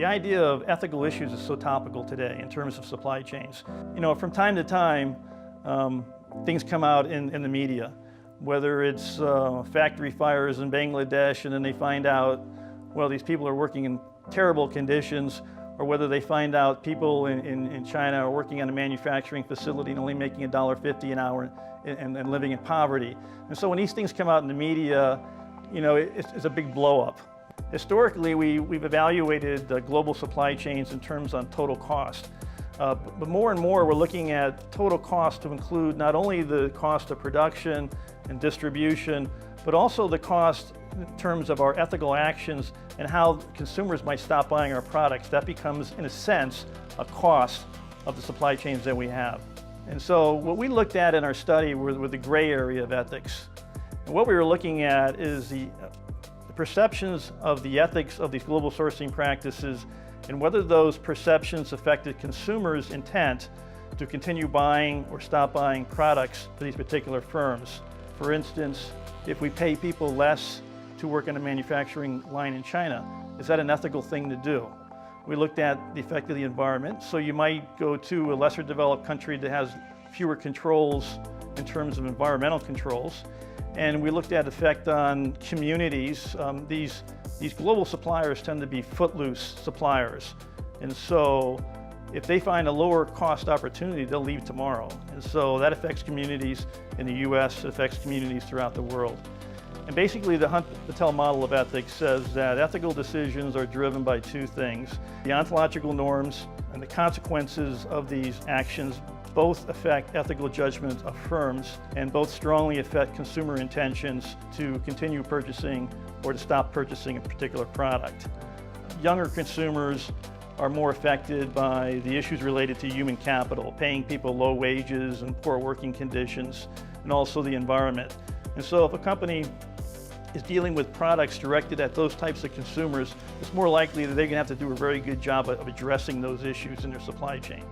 The idea of ethical issues is so topical today in terms of supply chains. You know, from time to time, things come out in the media, whether it's factory fires in Bangladesh and then they find out, well, these people are working in terrible conditions, or whether they find out people in China are working on a manufacturing facility and only making $1.50 an hour and living in poverty. And so when these things come out in the media, you know, it's a big blow up. Historically, we've evaluated global supply chains in terms on total cost. But more and more, we're looking at total cost to include not only the cost of production and distribution, but also the cost in terms of our ethical actions and how consumers might stop buying our products. That becomes, in a sense, a cost of the supply chains that we have. And so what we looked at in our study were the gray area of ethics. And what we were looking at is the perceptions of the ethics of these global sourcing practices and whether those perceptions affected consumers' intent to continue buying or stop buying products for these particular firms. For instance, if we pay people less to work on a manufacturing line in China, is that an ethical thing to do? We looked at the effect of the environment. So you might go to a lesser developed country that has fewer controls in terms of environmental controls. And we looked at effect on communities. These global suppliers tend to be footloose suppliers. And so if they find a lower cost opportunity, they'll leave tomorrow. And so that affects communities in the US, it affects communities throughout the world. And basically the Hunt-Patel model of ethics says that ethical decisions are driven by two things: the ontological norms and the consequences of these actions both affect ethical judgment of firms and both strongly affect consumer intentions to continue purchasing or to stop purchasing a particular product. Younger consumers are more affected by the issues related to human capital, paying people low wages and poor working conditions, and also the environment. And so if a company is dealing with products directed at those types of consumers, it's more likely that they're going to have to do a very good job of addressing those issues in their supply chain.